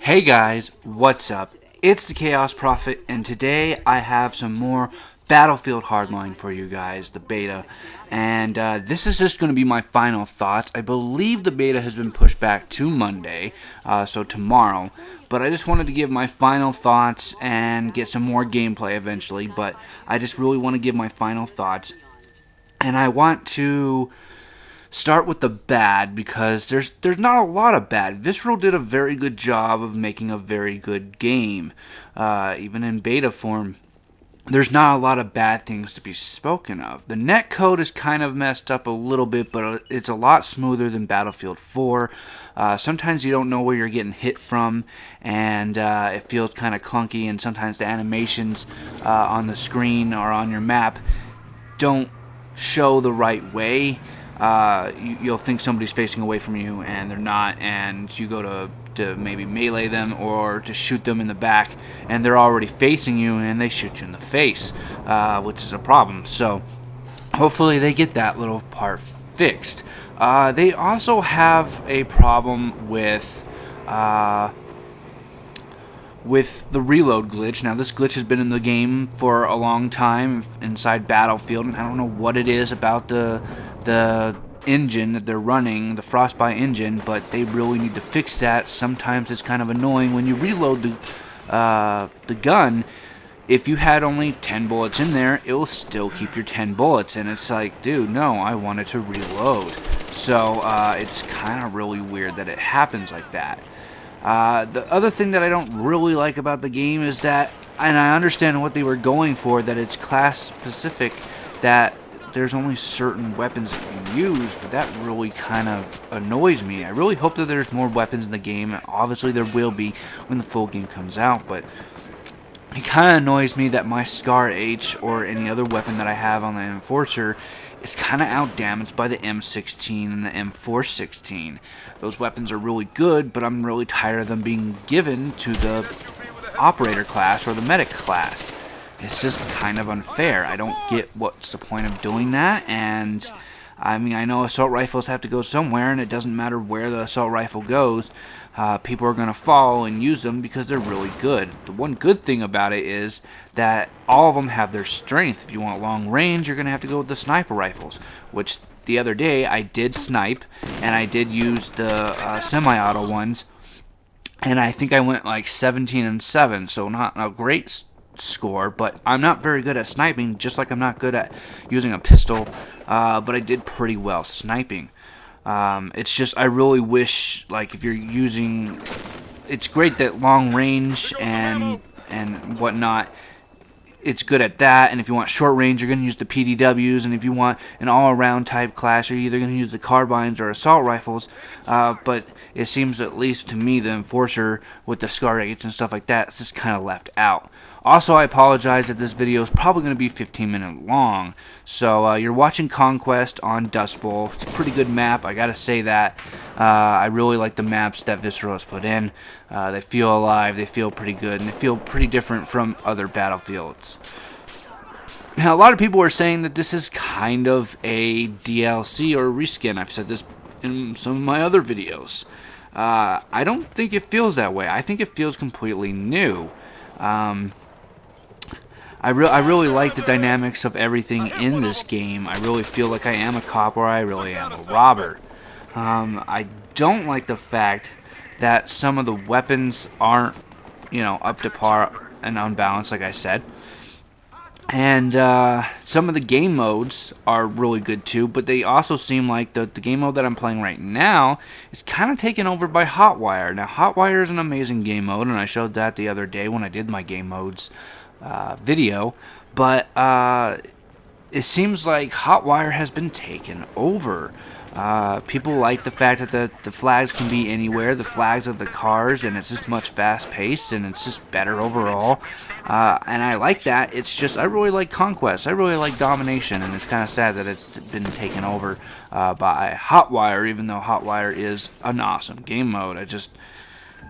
Hey guys, what's up? It's the Chaos Prophet, and today I have some more BattleField Hardline for you guys, the beta. And this is just going to be my final thoughts. I believe the beta has been pushed back to Monday, so tomorrow. But I just wanted to give my final thoughts and get some more gameplay eventually. But I just really want to give my final thoughts. And I want to start with the bad, because there's not a lot of bad. Visceral did a very good job of making a very good game. Even in beta form, there's not a lot of bad things to be spoken of. The netcode is kind of messed up a little bit, but it's a lot smoother than Battlefield 4. Sometimes you don't know where you're getting hit from, and it feels kind of clunky, and sometimes the animations on the screen or on your map don't show the right way. You'll think somebody's facing away from you and they're not, and you go to maybe melee them or to shoot them in the back, and they're already facing you and they shoot you in the face, which is a problem. So hopefully they get that little part fixed. They also have a problem with the reload glitch. Now, this glitch has been in the game for a long time inside Battlefield, and I don't know what it is about the engine that they're running, the Frostbite engine, but they really need to fix that. Sometimes it's kind of annoying when you reload the gun. If you had only 10 bullets in there, it will still keep your 10 bullets, and it's like, dude, no, I wanted to reload. So it's kind of really weird that it happens like that. The other thing that I don't really like about the game is that, and I understand what they were going for, that it's class specific, that there's only certain weapons that you can use, but that really kind of annoys me. I really hope that there's more weapons in the game. Obviously there will be when the full game comes out, but it kind of annoys me that my Scar H or any other weapon that I have on the Enforcer is kind of outdamaged by the M16 and the M416. Those weapons are really good, but I'm really tired of them being given to the Operator class or the Medic class. It's just kind of unfair. I don't get what's the point of doing that, and I mean, I know assault rifles have to go somewhere, and it doesn't matter where the assault rifle goes. People are going to follow and use them because they're really good. The one good thing about it is that all of them have their strength. If you want long range, you're going to have to go with the sniper rifles, which the other day I did snipe, and I did use the semi-auto ones, and I think I went like 17-7, so not a great score, but I'm not very good at sniping, just like I'm not good at using a pistol, but I did pretty well sniping. It's just, I really wish, like, if you're using, it's great that long range and whatnot, it's good at that, and if you want short range, you're going to use the PDWs, and if you want an all-around type class, you're either going to use the carbines or assault rifles, but it seems, at least to me, the Enforcer with the Scar H and stuff like that, it's just kind of left out. Also, I apologize that this video is probably going to be 15 minutes long. So, you're watching Conquest on Dust Bowl. It's a pretty good map, I gotta say that. I really like the maps that Visceral has put in. They feel alive, they feel pretty good, and they feel pretty different from other Battlefields. Now, a lot of people are saying that this is kind of a DLC or a reskin. I've said this in some of my other videos. I don't think it feels that way. I think it feels completely new. I really like the dynamics of everything in this game. I really feel like I am a cop or I really am a robber. I don't like the fact that some of the weapons aren't, up to par and unbalanced, like I said. And some of the game modes are really good too, but they also seem like the game mode that I'm playing right now is kind of taken over by Hotwire. Now, Hotwire is an amazing game mode, and I showed that the other day when I did my game modes video, but it seems like Hotwire has been taken over. People like the fact that the flags can be anywhere, the flags of the cars, and it's just much fast-paced, and it's just better overall. And I like that. It's just, I really like Conquest. I really like Domination, and it's kind of sad that it's been taken over by Hotwire, even though Hotwire is an awesome game mode. I just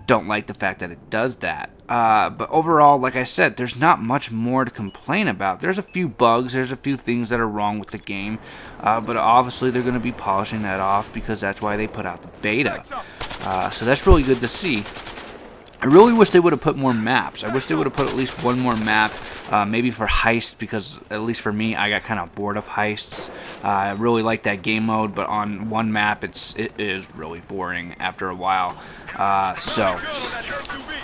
don't like the fact that it does that. But overall, like I said, there's not much more to complain about. There's a few bugs, there's a few things that are wrong with the game, but obviously they're going to be polishing that off because that's why they put out the beta. So that's really good to see. I really wish they would have put more maps. I wish they would have put at least one more map, maybe for heist, because at least for me, I got kind of bored of heists. I really like that game mode, but on one map, it is really boring after a while. So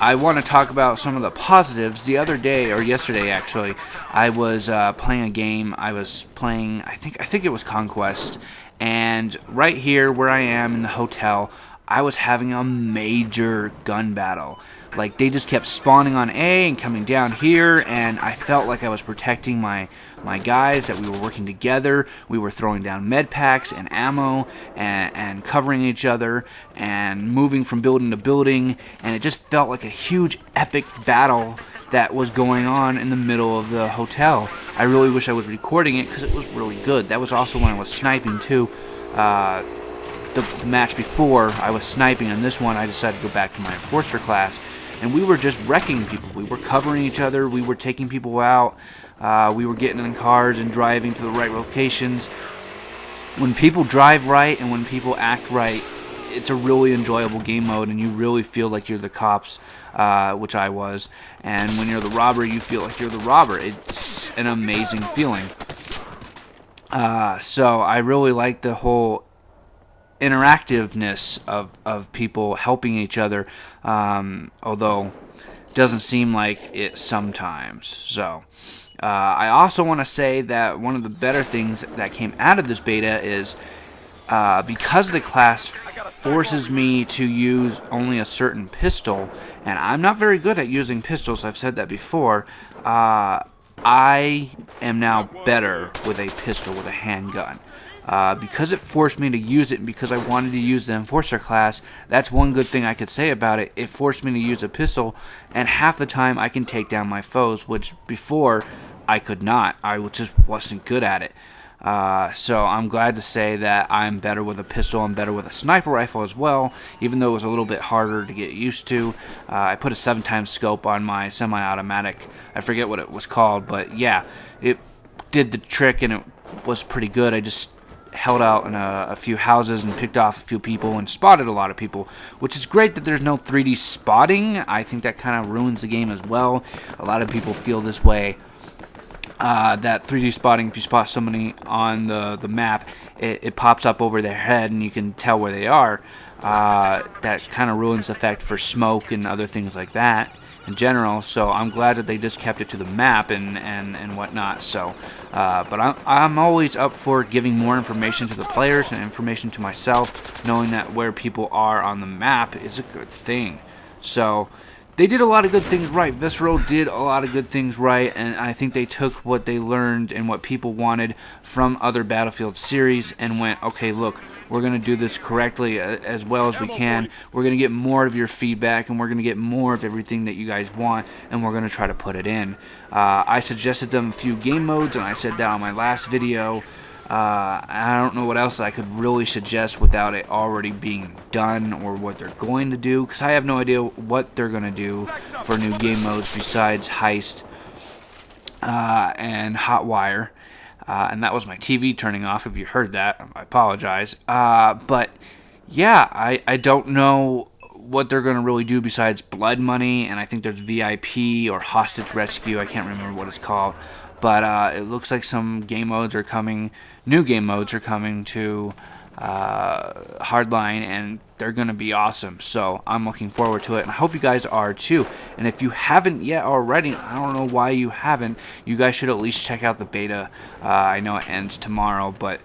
I want to talk about some of the positives. The other day, or yesterday actually, I was playing a game. I was playing, I think it was Conquest, and right here where I am in the hotel, I was having a major gun battle. Like, they just kept spawning on A and coming down here, and I felt like I was protecting my guys, that we were working together. We were throwing down med packs and ammo and covering each other and moving from building to building, and it just felt like a huge epic battle that was going on in the middle of the hotel. I really wish I was recording it because it was really good. That was also when I was sniping too. The match before, I was sniping. On this one, I decided to go back to my enforcer class, and we were just wrecking people. We were covering each other. We were taking people out. We were getting in cars and driving to the right locations. When people drive right and when people act right, it's a really enjoyable game mode, and you really feel like you're the cops, which I was. And when you're the robber, you feel like you're the robber. It's an amazing feeling. So I really like the whole interactiveness of people helping each other, although it doesn't seem like it sometimes. So I also want to say that one of the better things that came out of this beta is because the class forces me to use only a certain pistol, and I'm not very good at using pistols, I've said that before. I am now better with a pistol, with a handgun. Because it forced me to use it, and because I wanted to use the Enforcer class, that's one good thing I could say about it. It forced me to use a pistol, and half the time I can take down my foes, which before I could not. I just wasn't good at it. So I'm glad to say that I'm better with a pistol. I'm better with a sniper rifle as well, even though it was a little bit harder to get used to. I put a 7x scope on my semi-automatic. I forget what it was called, but yeah, it did the trick, and it was pretty good. I just held out in a few houses and picked off a few people and spotted a lot of people, which is great that there's no 3D spotting. I think that kind of ruins the game as well. A lot of people feel this way, that 3D spotting, if you spot somebody on the map, it pops up over their head and you can tell where they are. That kind of ruins the effect for smoke and other things like that in general. So I'm glad that they just kept it to the map and whatnot. So but I'm always up for giving more information to the players and information to myself. Knowing that where people are on the map is a good thing. So they did a lot of good things right. Visceral did a lot of good things right, and I think they took what they learned and what people wanted from other Battlefield series and went, okay, look, we're going to do this correctly as well as we can. We're going to get more of your feedback, and we're going to get more of everything that you guys want, and we're going to try to put it in. I suggested them a few game modes, and I said that on my last video. I don't know what else I could really suggest without it already being done or what they're going to do, because I have no idea what they're going to do for new game modes besides Heist and Hotwire. And that was my TV turning off. If you heard that, I apologize. But yeah, I don't know what they're going to really do besides Blood Money, and I think there's VIP or Hostage Rescue. I can't remember what it's called. But it looks like some game modes are coming, new game modes are coming to Hardline, and they're going to be awesome. So I'm looking forward to it, and I hope you guys are too. And if you haven't yet already, I don't know why you haven't, you guys should at least check out the beta. I know it ends tomorrow, but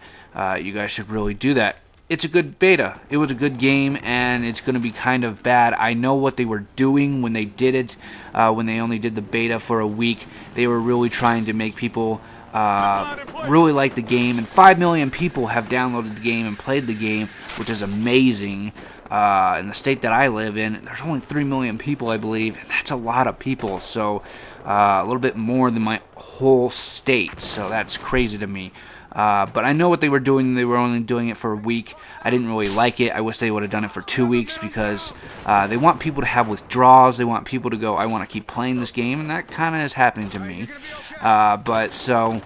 you guys should really do that. It's a good beta. It was a good game, and it's going to be kind of bad. I know what they were doing when they did it, when they only did the beta for a week. They were really trying to make people really like the game, and 5 million people have downloaded the game and played the game, which is amazing. In the state that I live in, there's only 3 million people, I believe, and that's a lot of people. So a little bit more than my whole state, so that's crazy to me. But I know what they were doing. They were only doing it for a week. I didn't really like it. I wish they would have done it for 2 weeks, because they want people to have withdrawals. They want people to go, I want to keep playing this game, and that kind of is happening to me. But so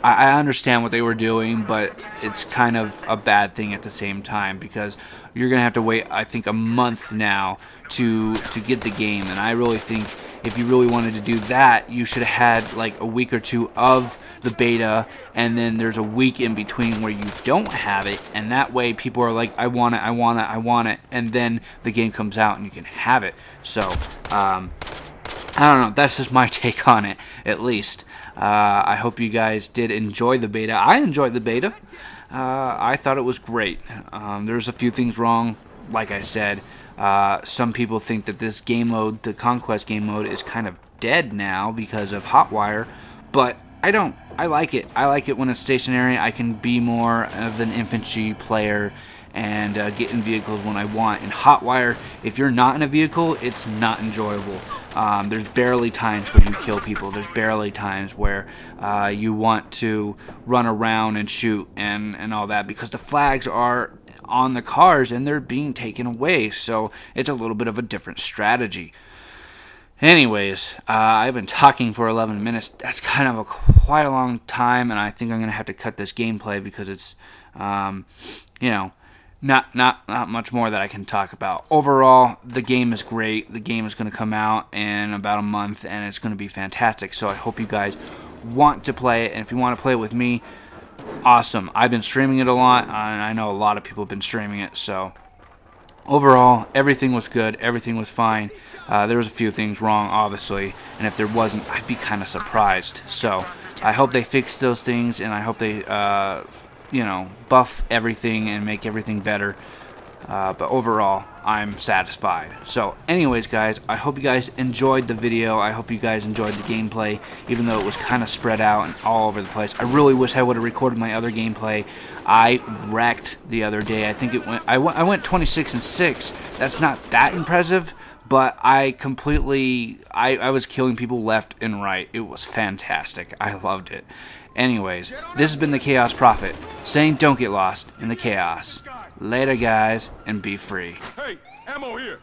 I understand what they were doing, but it's kind of a bad thing at the same time because you're gonna have to wait, I think, a month now to get the game, and I really think if you really wanted to do that, you should have had like a week or two of the beta, and then there's a week in between where you don't have it, and that way people are like, I want it, I want it, I want it, and then the game comes out and you can have it. So I don't know, that's just my take on it, at least. I hope you guys did enjoy the beta. I enjoyed the beta. I thought it was great. There's a few things wrong, like I said. Some people think that this game mode, the Conquest game mode, is kind of dead now because of Hotwire, but I don't. I like it. I like it when it's stationary. I can be more of an infantry player and get in vehicles when I want. In Hotwire, if you're not in a vehicle, it's not enjoyable. There's barely times where you kill people. There's barely times where you want to run around and shoot and all that because the flags are on the cars and they're being taken away. So it's a little bit of a different strategy. Anyways, I've been talking for 11 minutes. That's kind of quite a long time, and I think I'm going to have to cut this gameplay because it's, not much more that I can talk about. Overall, the game is great. The game is going to come out in about a month, and it's going to be fantastic. So I hope you guys want to play it, and if you want to play it with me, awesome. I've been streaming it a lot, and I know a lot of people have been streaming it, so overall, everything was good. Everything was fine. There was a few things wrong, obviously, and if there wasn't, I'd be kind of surprised. So I hope they fix those things, and I hope they, buff everything and make everything better. But overall, I'm satisfied. So anyways, guys, I hope you guys enjoyed the video. I hope you guys enjoyed the gameplay, even though it was kind of spread out and all over the place. I really wish I would have recorded my other gameplay. I wrecked the other day. I think I went 26-6. That's not that impressive, but I was killing people left and right. It was fantastic. I loved it. Anyways, this has been the Chaos Prophet, saying don't get lost in the chaos. Later, guys, and be free. Hey, ammo here.